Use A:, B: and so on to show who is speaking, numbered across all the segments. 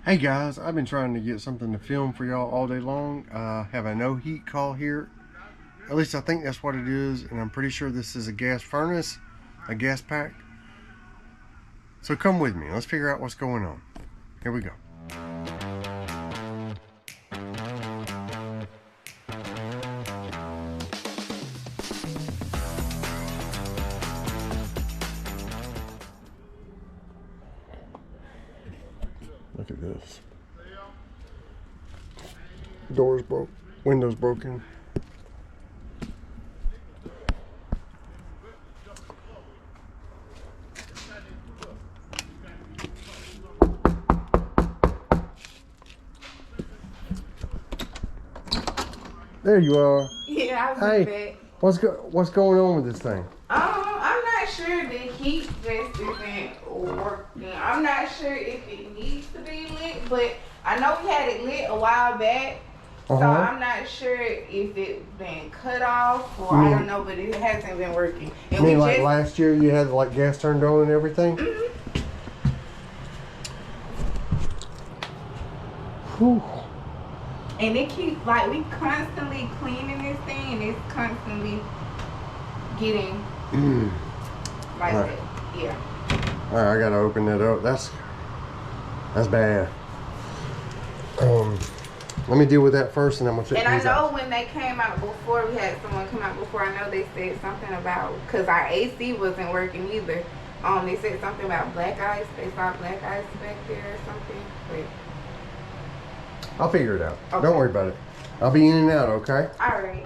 A: Hey guys, I've been trying to get something to film for y'all all day long. I have a no heat call here. At least I think that's what it is, and I'm pretty sure this is a gas furnace, a gas pack. So come with me, let's figure out what's going on. Here we go. Look at this. Doors broke, windows broken. There you are.
B: Yeah,
A: Hey, what's going on with this thing?
B: I'm not sure the heat vest isn't working. I'm not sure if it needs to be lit, but I know we had it lit a while back. So I'm not sure if it's been cut off or I don't know, but it hasn't been working. And
A: you mean like last year you had like gas turned on and everything? Whew.
B: And it keeps like we constantly cleaning this thing and it's constantly getting like
A: Right.
B: that. Yeah.
A: Alright, I gotta open that up. That's bad. Let me deal with that first and I'm gonna check
B: And I
A: these
B: know
A: out.
B: when they came out before, we had someone come out before, I know they said something about, because our AC wasn't working either. They said something about black ice. They saw black ice back there or something. But
A: I'll figure it out.
B: Okay.
A: Don't worry about it. I'll be in and out, okay?
B: alright.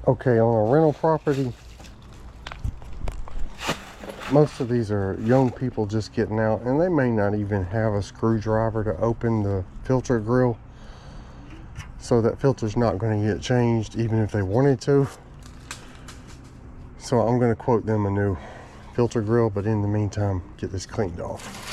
A: Okay, on a rental property, most of these are young people just getting out, and they may not even have a screwdriver to open the filter grill. So that filter's not going to get changed even if they wanted to. So I'm going to quote them a new filter grill, but in the meantime, get this cleaned off.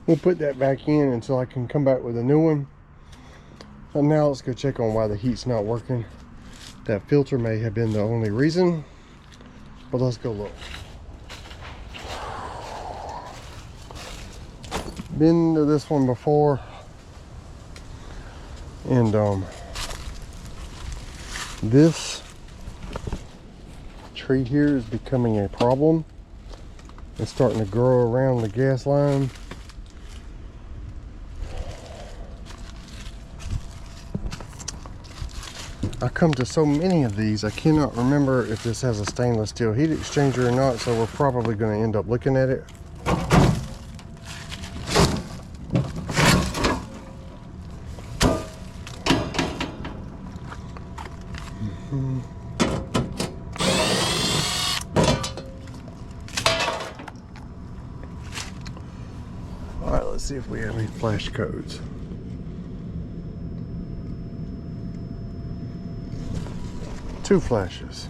A: we'll put that back in until I can come back with a new one. And now let's go check on why the heat's not working. That filter may have been the only reason, but let's go look. Been to this one before, and this tree here is becoming a problem. It's starting to grow around the gas line. I come to so many of these, I cannot remember if this has a stainless steel heat exchanger or not, so we're probably going to end up looking at it. All right, let's see if we have any flash codes. Two flashes.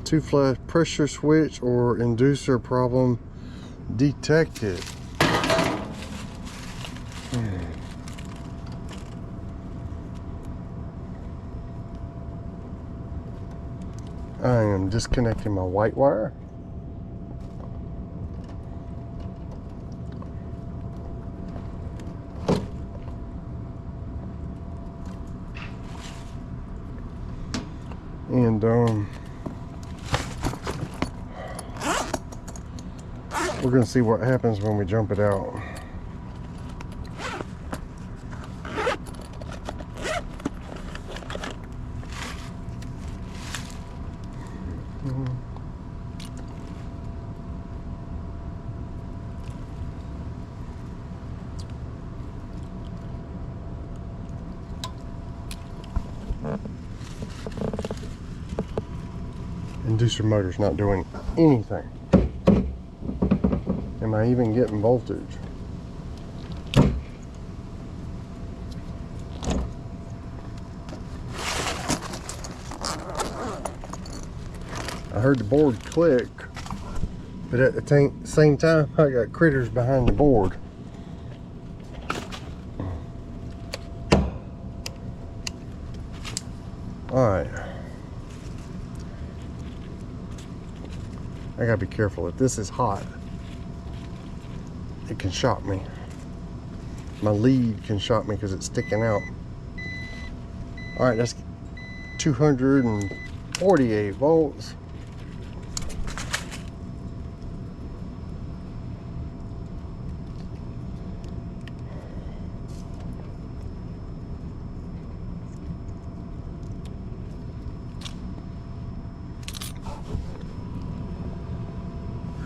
A: Two flash pressure switch or inducer problem detected. I am disconnecting my white wire. And we're gonna see what happens when we jump it out. Inducer motor's not doing anything. Am I even getting voltage? I heard the board click, but at the same time I got critters behind the board. Alright, I gotta be careful. If this is hot, it can shock me. My lead can shock me because it's sticking out. Alright, that's 248 volts.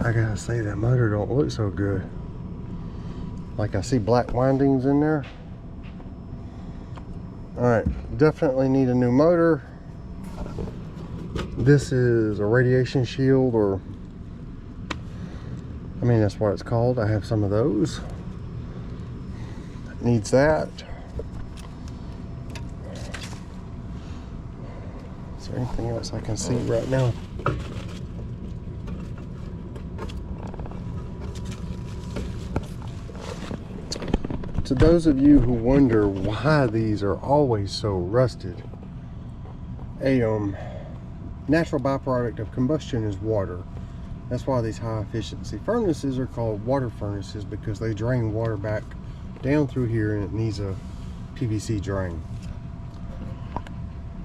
A: I gotta say, that motor don't look so good. Like, I see black windings in there. Alright, definitely need a new motor. This is a radiation shield, or I mean, that's what it's called. I have some of those. It needs that. Is there anything else I can see right now? To those of you who wonder why these are always so rusted, a natural byproduct of combustion is water. That's why these high efficiency furnaces are called water furnaces, because they drain water back down through here and it needs a PVC drain.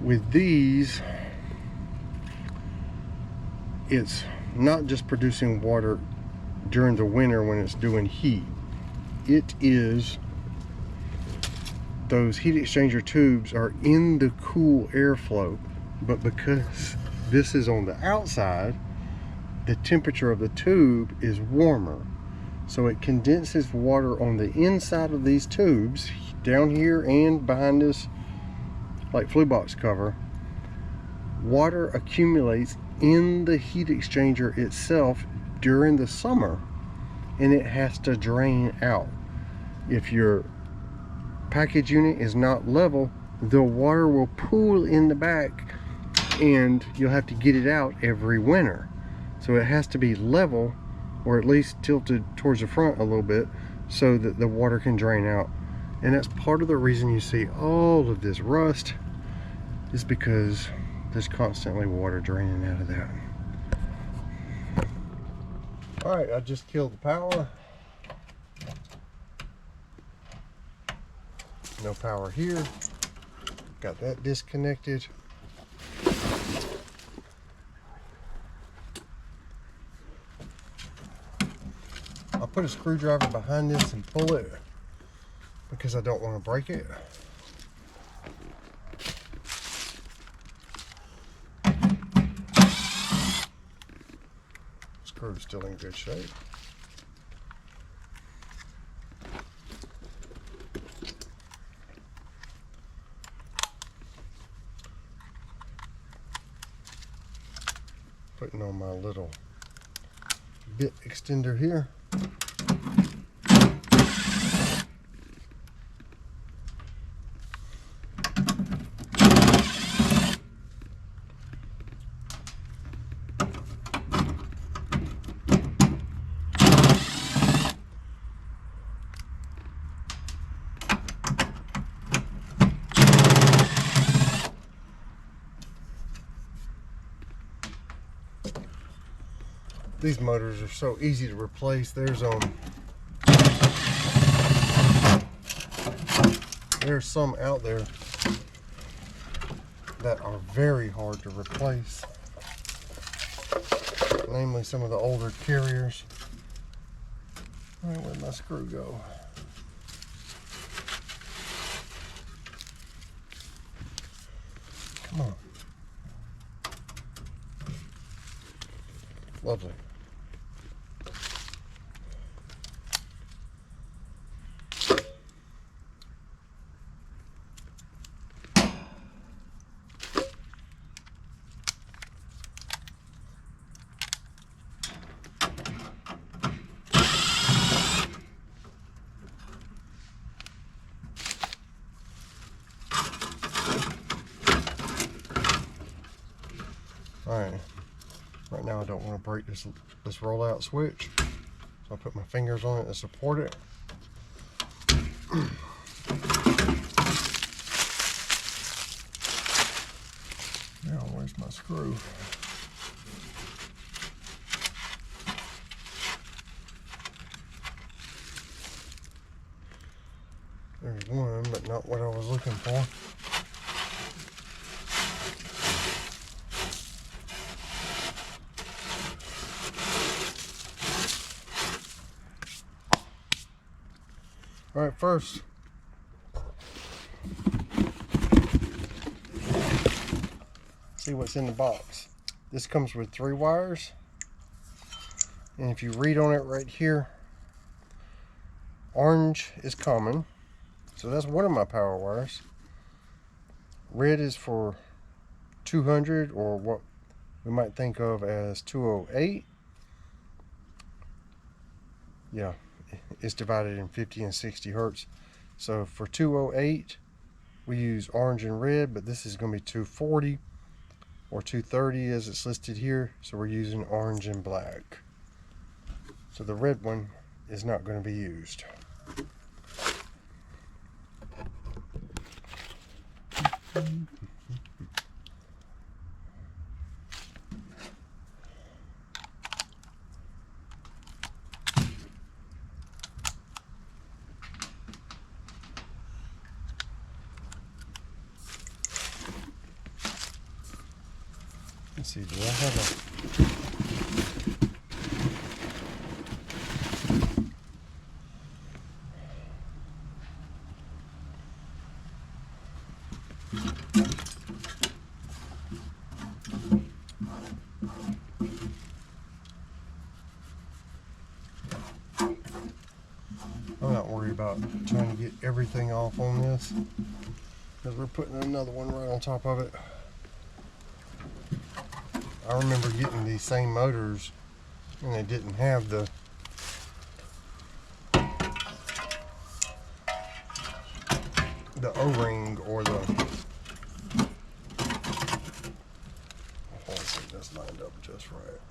A: With these, it's not just producing water during the winter when it's doing heat. It is, those heat exchanger tubes are in the cool airflow, but because this is on the outside, the temperature of the tube is warmer, so it condenses water on the inside of these tubes down here and behind this like flue box cover. Water accumulates in the heat exchanger itself during the summer, and it has to drain out. If your package unit is not level, the water will pool in the back and you'll have to get it out every winter. So it has to be level or at least tilted towards the front a little bit so that the water can drain out. And that's part of the reason you see all of this rust, is because there's constantly water draining out of that. Alright, I just killed the power. No power here. Got that disconnected. I'll put a screwdriver behind this and pull it because I don't want to break it. Screw's still in good shape. Putting on my little bit extender here. These motors are so easy to replace. There's some out there that are very hard to replace, namely some of the older carriers. All right, where'd my screw go? Come on. Lovely. Alright, right now I don't want to break this rollout switch, so I'll put my fingers on it to support it. Now, where's my screw? There's one, but not what I was looking for. All right, first, see what's in the box. This comes with 3 wires, and if you read on it right here, orange is common, so that's one of my power wires. Red is for 200, or what we might think of as 208. Yeah, it's divided in 50 and 60 hertz. So for 208, we use orange and red, but this is going to be 240 or 230 as it's listed here. So we're using orange and black. So the red one is not going to be used. Let's see, do I have I'm not worried about trying to get everything off on this, because we're putting another one right on top of it. I remember getting these same motors and they didn't have the O-ring or the, hopefully that's lined up just right.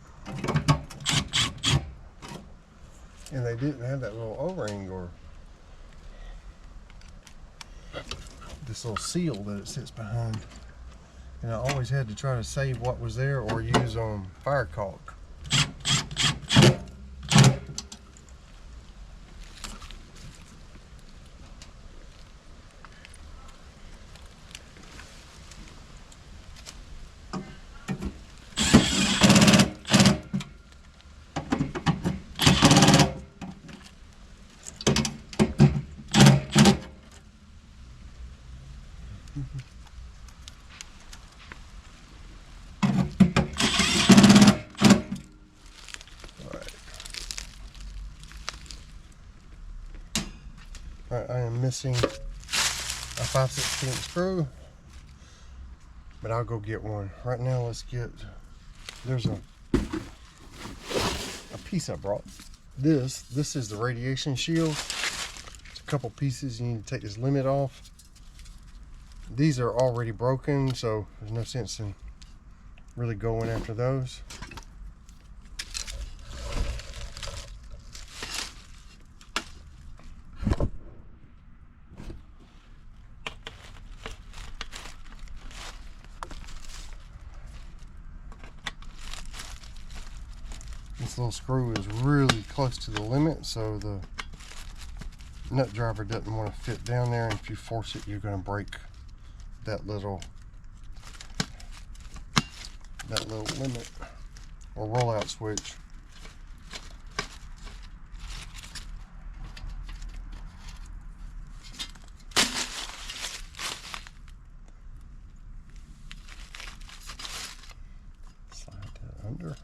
A: they didn't have that little O-ring or this little seal that it sits behind. And I always had to try to save what was there or use fire caulk. Alright, I am missing a 5/16 screw, but I'll go get one. Right now, let's get, there's a piece I brought. This is the radiation shield. It's a couple pieces. You need to take this limit off. These are already broken, so there's no sense in really going after those. This little screw is really close to the limit, so the nut driver doesn't want to fit down there, and if you force it, you're going to break that little limit or rollout switch. Slide that under.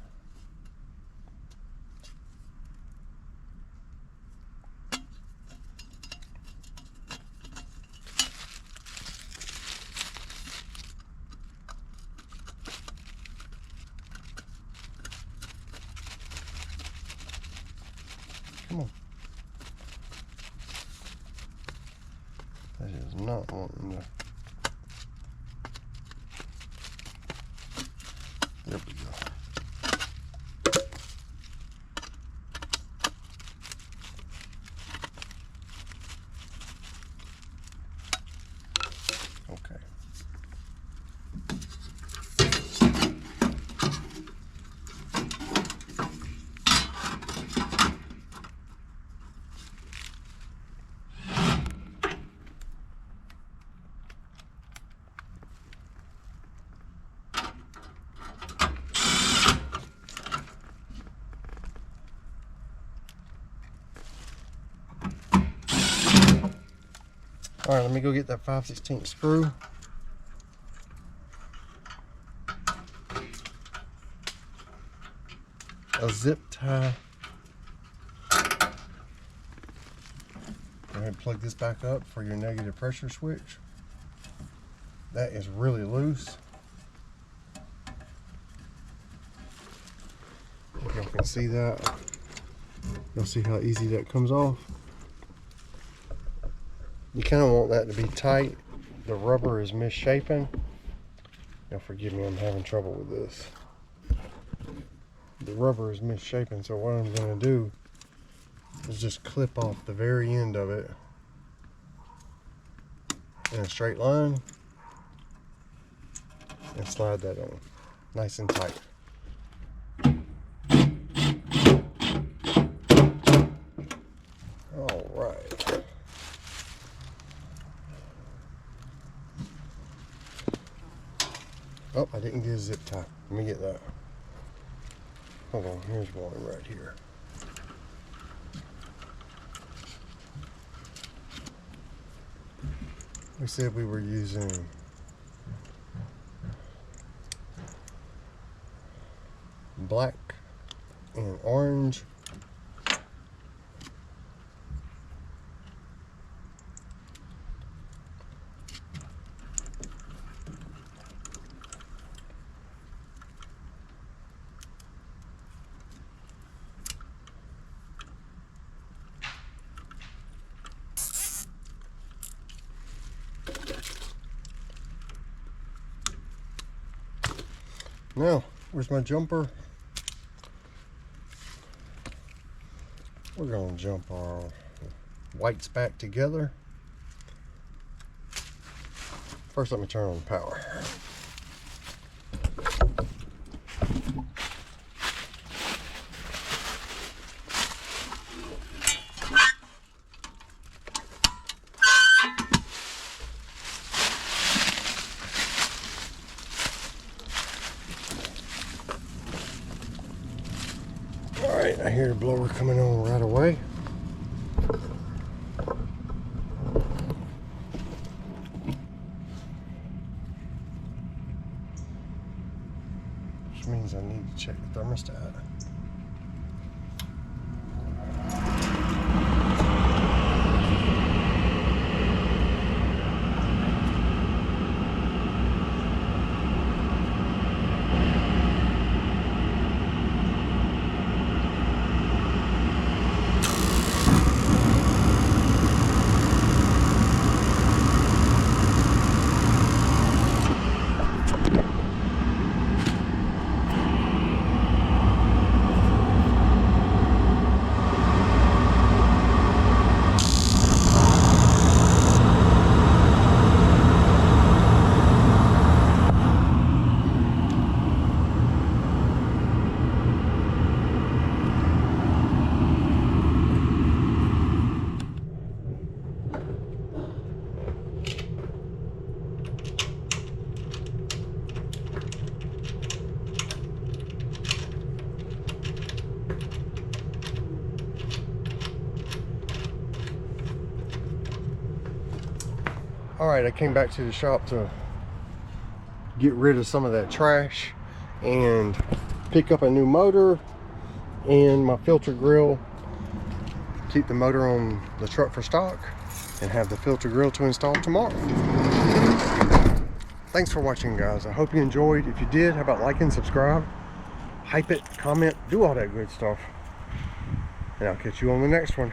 A: Come on. That is not wanting to. There we go. Okay. All right, let me go get that 5/16 screw. A zip tie. Go ahead and plug this back up for your negative pressure switch. That is really loose. If y'all can see that, you'll see how easy that comes off. You kind of want that to be tight. The rubber is misshapen. Now forgive me, I'm having trouble with this. The rubber is misshapen, so what I'm going to do is just clip off the very end of it in a straight line and slide that on nice and tight. All right. Oh, I didn't get a zip tie. Let me get that. Hold on, here's one right here. We said we were using black and orange. Now, where's my jumper? We're going to jump our whites back together. First, let me turn on the power. Alright, I hear the blower coming on right away. Which means I need to check the thermostat. Alright, I came back to the shop to get rid of some of that trash and pick up a new motor and my filter grill. Keep the motor on the truck for stock and have the filter grill to install tomorrow. Thanks for watching, guys. I hope you enjoyed. If you did, how about liking, subscribe, hype it, comment, do all that good stuff. And I'll catch you on the next one.